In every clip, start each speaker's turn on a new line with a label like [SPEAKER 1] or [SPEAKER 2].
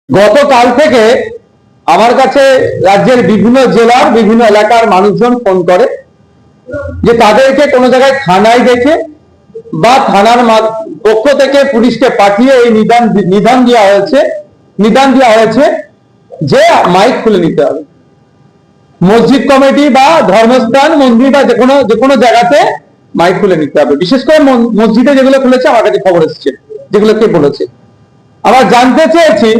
[SPEAKER 1] গতকাল থেকে আমার কাছে রাজ্যের বিভিন্ন জেলার বিভিন্ন এলাকার মানুষজন ফোন করে যে তাদেরকে কোনো জায়গায় থানায় দেখে বা থানার পক্ষ থেকে পুলিশকে পাঠিয়ে এই নিদান দেওয়া হয়েছে যে মাইক খুলে নিতে হবে। মসজিদ কমিটি বা ধর্মস্থান মন্দির বা যে কোনো জায়গাতে মাইক খুলে নিতে হবে। বিশেষ করে মসজিদে যেগুলো খুলেছে আমার কাছে খবর এসেছে, যেগুলো কে বলেছে। আবার জানতে চেয়েছি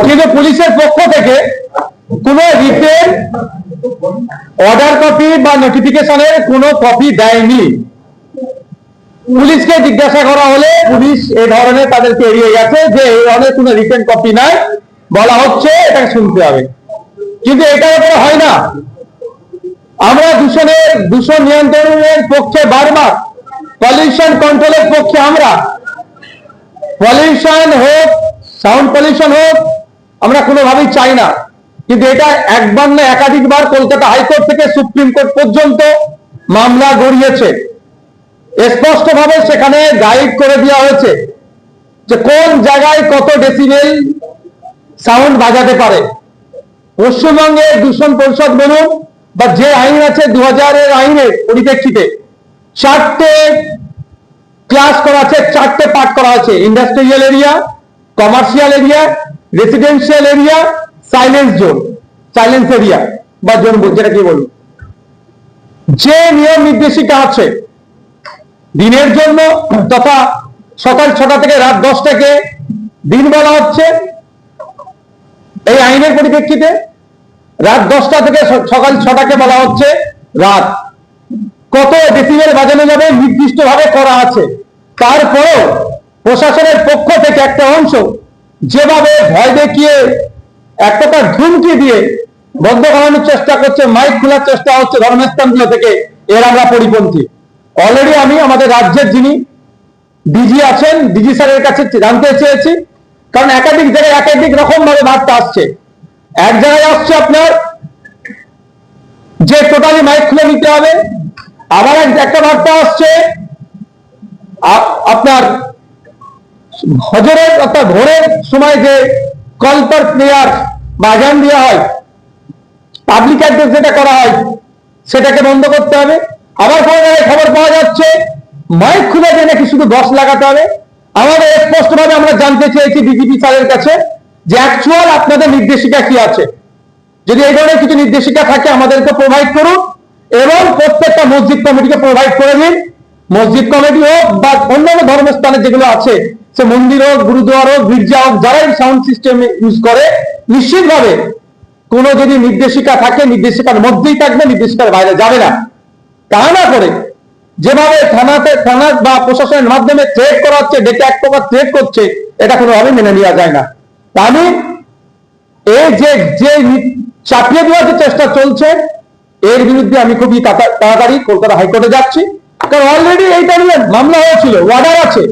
[SPEAKER 1] কিন্তু পুলিশের পক্ষ থেকে কোন রিটেন অর্ডার কপি বা নোটিফিকেশনের কোনো কপি দেয়নি। পুলিশকে জিজ্ঞাসা করা হলে পুলিশ এই ধরনের তাদেরকে এড়িয়ে গেছে যে এই ধরনের কোনো রিটেন কপি নাই, বলা হচ্ছে এটাকে শুনতে হবে। কিন্তু এটা ব্যাপারে হয় না। আমরা দূষণ নিয়ন্ত্রণের পক্ষে বারবার, পলিউশন কন্ট্রোলের পক্ষে আমরা, পলিউশন হোক, সাউন্ড পলিউশন হোক, আমরা কোনোভাবেই চাই না। কিন্তু এটা একবার না একাধিকবার কলকাতা হাইকোর্ট থেকে সুপ্রিম কোর্ট পর্যন্ত মামলা গড়িয়েছে। স্পষ্টভাবে সেখানে গাইড করে দেওয়া হয়েছে যে কোন জায়গায় কত ডেসিবেল সাউন্ড বাজাতে পারে। পশ্চিমবঙ্গের দূষণ পরিষদ বলুন বা যে আইন আছে 2000-এর আইনের পরিপ্রেক্ষিতে 4টে ক্লাস করা আছে, 4টে পার্ট করা আছে: industrial area, commercial area, residential area, silence zone, silence area বা জোন যেটা কি বলুন। যে নিয়ম নির্দেশিকা আছে দিনের জন্য তথা সকাল 6টা থেকে রাত 10টাকে দিন বলা হচ্ছে এই আইনের পরিপ্রেক্ষিতে, রাত 10টা থেকে সকাল 6টাকে বলা হচ্ছে রাত। কত ডেসিবেল বাজানো যাবে নির্দিষ্টভাবে করা আছে। তারপরেও প্রশাসনের পক্ষ থেকে একটা অংশ যেভাবে ভয় দেখিয়ে একটা তার ধুমকি দিয়ে বন্ধ করানোর চেষ্টা করছে, মাইক খোলার চেষ্টা হচ্ছে ধর্মস্থানগুলো থেকে, এর আমরা পরিপন্থী। অলরেডি আমি আমাদের রাজ্যের যিনি ডিজি আছেন, ডিজি স্যারের কাছে জানতে চেয়েছি, কারণ একাধিক জায়গায় একাধিক রকম ভাবে বার্তা আসছে। এক জায়গায় আসছে আপনার যে টোটালি মাইক খুলে নিতে হবে, আবার একটা বার্তা আসছে আপনার হজরের অর্থাৎ ভোরের সময় যে কল ফর প্রেয়ার বা আযান দেওয়া হয়, পাবলিক অ্যাড্রেস যেটা করা হয় সেটাকে বন্ধ করতে হবে। আবার খবর পাওয়া যাচ্ছে মাইক খুলে দিয়ে নাকি শুধু 10 লাগাতে হবে। আমাদের স্পষ্টভাবে আমরা জানতে চেয়েছি ডিজিপি স্যারের কাছে যে অ্যাকচুয়াল আপনাদের নির্দেশিকা কি আছে। যদি এই ধরনের কিছু নির্দেশিকা থাকে আমাদেরকে প্রোভাইড করুন এবং প্রত্যেকটা মসজিদ কমিটিকে প্রোভাইড করে দিন। মসজিদ কমিটি হোক বা অন্যান্য ধর্মস্থানে যেগুলো আছে, সে মন্দির হোক, গুরুদুয়ার হোক, গির্জা হোক, যারাই সাউন্ড সিস্টেম ইউজ করে, নিশ্চিতভাবে কোনো যদি নির্দেশিকা থাকে নির্দেশিকার মধ্যেই থাকবে, নির্দেশিকার বাইরে যাবে না। তা না করে যেভাবে থানা বা প্রশাসনের মাধ্যমে থ্রেট করা হচ্ছে, ডেকে এক প্রকার থ্রেট করছে, এটা কোনোভাবে মেনে নেওয়া যায় না। তা আমি এই যে চাপিয়ে দেওয়ার যে চেষ্টা চলছে এর বিরুদ্ধে আমি খুবই তাড়াতাড়ি কলকাতা হাইকোর্টে যাচ্ছি। কারণ অলরেডি এইটা নিয়ে মামলা হয়েছিল, অর্ডার আছে,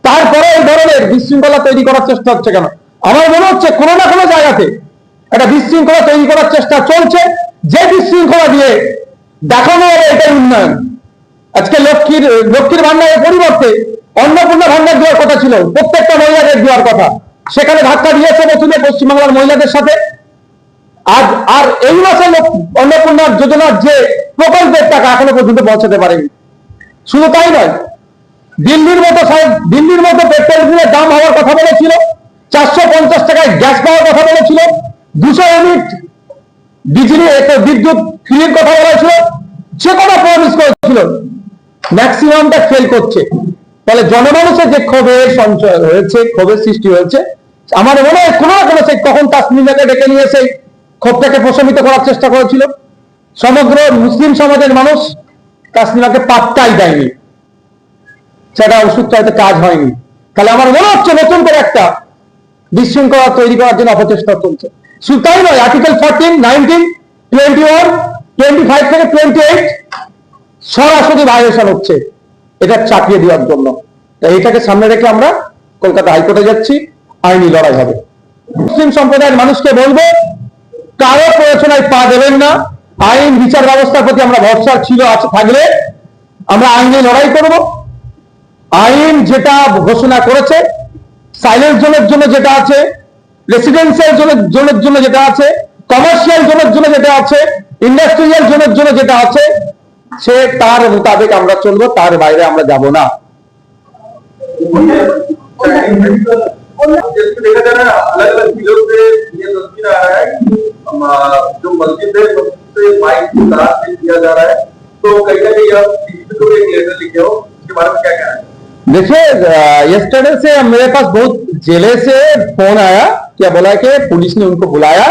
[SPEAKER 1] তারপরে এই ধরনের বিশৃঙ্খলা তৈরি করার চেষ্টা হচ্ছে কেন? আমার মনে হচ্ছে কোনো না কোনো জায়গাতে একটা বিশৃঙ্খলা তৈরি করার চেষ্টা চলছে, যে বিশৃঙ্খলা দিয়ে দেখানো হবে এটাই উন্নয়ন। আজকে লক্ষ্মীর ভান্ডারের পরিবর্তে অন্নপূর্ণা ভান্ডার দেওয়ার কথা ছিল, প্রত্যেকটা মহিলাদের দেওয়ার কথা, সেখানে ধাক্কা দিয়েছে বছরে পশ্চিমবাংলার মহিলাদের সাথে। আর এই মাসে অন্নপূর্ণা যোজনার যে প্রকল্পের টাকা এখনো পর্যন্ত পৌঁছাতে পারেনি। শুধু তাই নয়, দিল্লির মতো পেট্রোল ডিজেলের দাম হওয়ার কথা বলেছিল, 450 টাকায় গ্যাস পাওয়ার কথা বলেছিল, 200 ইউনিট বিদ্যুৎ ফ্রির কথা বলেছিল, সে কথা প্রমিস করেছিল, ম্যাক্সিমামটা ফেল করছে। তাহলে জনমানুষের যে ক্ষোভের সঞ্চয় হয়েছে, ক্ষোভের সৃষ্টি হয়েছে, আমার মনে হয় কোনো না কোনো সেই কখন তাসমিমাকে ডেকে নিয়ে সেই ক্ষোভটাকে প্রশমিত করার চেষ্টা করেছিল। সমগ্র মুসলিম সমাজের মানুষ তাসমিমাকে পাত্তাই দেয়নি, সেটা ওষুধটা হয়তো কাজ হয়নি। তাহলে আমার মনে হচ্ছে নতুন করে একটা বিশৃঙ্খলা তৈরি করার জন্য অপচেষ্টা চলছে। শুধু তাই নয়, আর্টিকেল 14, 19, 21, 25 থেকে 28 সরাসরি ভায়োলেশন হচ্ছে, এটা চাপিয়ে দেওয়ার জন্য। তাই এটাকে সামনে রেখে আমরা কলকাতা হাইকোর্টে যাচ্ছি, আইনি লড়াই হবে। মুসলিম সম্প্রদায়ের মানুষকে বলবো, কারো প্ররোচনায় পা দেবেন না। আইন বিচার ব্যবস্থার প্রতি আমরা ভরসা থাকলে আমরা আইনি লড়াই করব। আইন যেটা ঘোষণা করেছে, সাইলেন্স জোনের জন্য যেটা আছে, রেসিডেন্সিয়াল জোনের জন্য যেটা আছে, কমার্শিয়াল জোনের জন্য যেটা আছে, ইন্ডাস্ট্রিয়াল জোনের জন্য যেটা আছে, সে তার মোতাবেক আমরা চলবো, তার বাইরে আমরা যাব না।
[SPEAKER 2] देखा जा रहा है अलग अलग जिलों से ये तस्वीर आ रहा है जो मस्जिद है मस्जिद से माइक को तलाश किया जा रहा है, तो कहीं ना कहीं आप डीजीपी को एक लेटर लिखे हो, इसके बारे में क्या कहना है?
[SPEAKER 1] देखिए, यस्टरडे से मेरे पास बहुत जिले से फोन आया, क्या बोला कि पुलिस ने उनको बुलाया,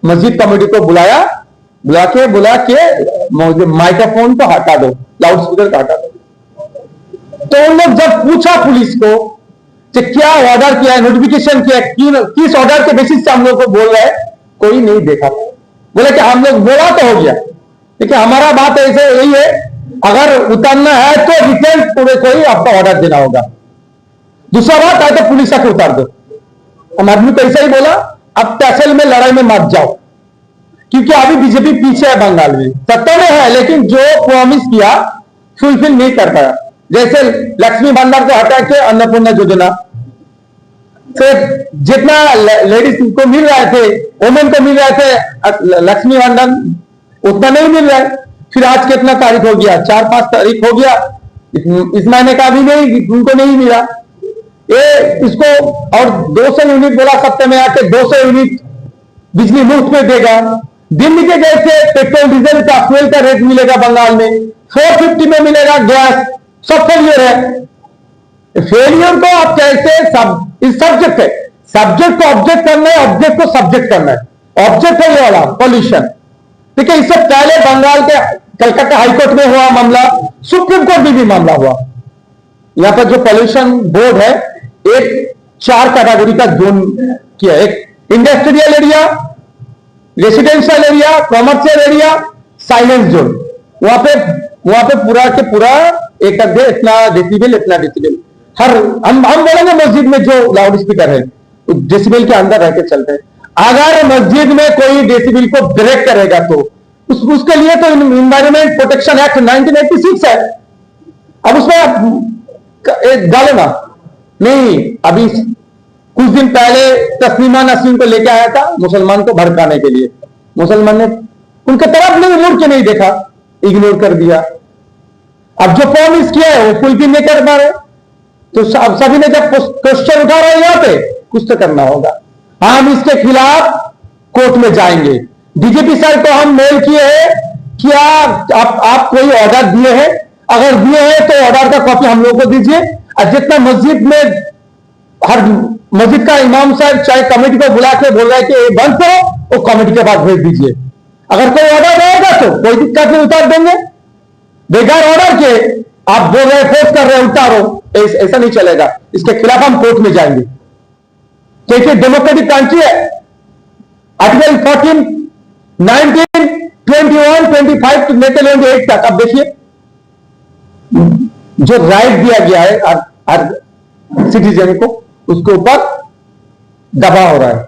[SPEAKER 1] मस्जिद कमेटी को बुलाया, बोला के माइक्रोफोन को हटा दो, लाउड स्पीकर को हटा दो। तो उन लोग जब पूछा पुलिस को कि क्या ऑर्डर किया है, नोटिफिकेशन किया है, किस ऑर्डर के बेसिस से हम लोग को बोल रहे हैं, कोई नहीं देखा। बोले कि हम लोग बोला तो हो गया, लेकिन हमारा बात ऐसे यही है, अगर उतारना है तो रिटर्न कोई आपका ऑर्डर देना होगा। दूसरा बात है तो पुलिस आके उतार दो। हम आदमी को ऐसा ही बोला, अब तहसील में लड़ाई में मत जाओ, क्योंकि अभी बीजेपी पीछे है, बंगाल में सत्ता में है, लेकिन जो प्रॉमिस किया फुलफिल नहीं कर पाया। जैसे लक्ष्मी भंडार को हटा के अन्नपूर्णा योजना से जितना लेडीज को मिल रहे थे, वुमेन को मिल रहे थे लक्ष्मी भंडार, उतना नहीं मिल रहा है। फिर आज कितना तारीख हो गया, 4-5 तारीख हो गया, इस महीने का भी नहीं, उनको नहीं मिला। ये इसको और 200 यूनिट बोला, सप्ताह में आके 200 यूनिट बिजली मुफ्त में देगा। दिल्ली के जैसे पेट्रोल डीजल का फ्यूल का रेट मिलेगा बंगाल में, 450 में मिलेगा गैस, सब फेलियर है। फेलियर को आप कैसे इस सब्जेक्ट है, सब्जेक्ट को ऑब्जेक्ट करना है, ऑब्जेक्ट को सब्जेक्ट करना है। ऑब्जेक्ट है ये वाला पॉल्यूशन। देखिए, इससे पहले बंगाल के कलकत्ता हाईकोर्ट में हुआ मामला, सुप्रीम कोर्ट में भी मामला हुआ। यहां पर जो पॉल्यूशन बोर्ड है, एक 4 कैटेगरी का जोन किया, एक industrial area, residential area, commercial area, silence zone. वहां पे पूरा के पूरा एक इतना डेसिबल, इतना डेसिबल हर हम बोलेंगे मस्जिद में जो लाउड स्पीकर है डेसिबल के अंदर रह के चलते हैं। अगर मस्जिद में कोई डेसिबल को ब्रेक करेगा तो उसके लिए तो इन्वायरमेंट प्रोटेक्शन एक्ट 1986 है। अब उसमें डालो ना, नहीं। अभी कुछ दिन पहले तस्लीमा नसीम को लेके आया था मुसलमान को भड़काने के लिए, मुसलमान ने उनके तरफ नहीं मुड़ के नहीं देखा, इग्नोर कर दिया। अब जो प्रॉमिस किया है वो फुलफिल नहीं कर पा रहे, तो सभी ने जब क्वेश्चन उठा रहे हैं यहां पे, कुछ तो करना होगा। हम इसके खिलाफ कोर्ट में जाएंगे। डीजीपी सर को हम मेल किए हैं, क्या आप कोई ऑर्डर दिए हैं? अगर दिए हैं तो ऑर्डर का कॉपी हम लोग को दीजिए। और जितना मस्जिद में हर मस्जिद का इमाम साहब चाहे कमेटी को बुला के बोल रहा है कि बंद करो, वो कमेटी के पास भेज दीजिए। अगर कोई ऑर्डर रहेगा तो कोई दिक्कत नहीं, उतार देंगे। बेकार ऑर्डर के आप बोल रहे फोर्स कर रहे उतारो, ऐसा नहीं चलेगा। इसके खिलाफ हम कोर्ट में जाएंगे, क्योंकि डेमोक्रेटिक कंट्री है। आर्टिकल 14, 19, 21, 25 लेकर लेंगे 8 तक। अब देखिए, जो राइट दिया गया है हर सिटीजन को, उसके ऊपर दबाव हो रहा है।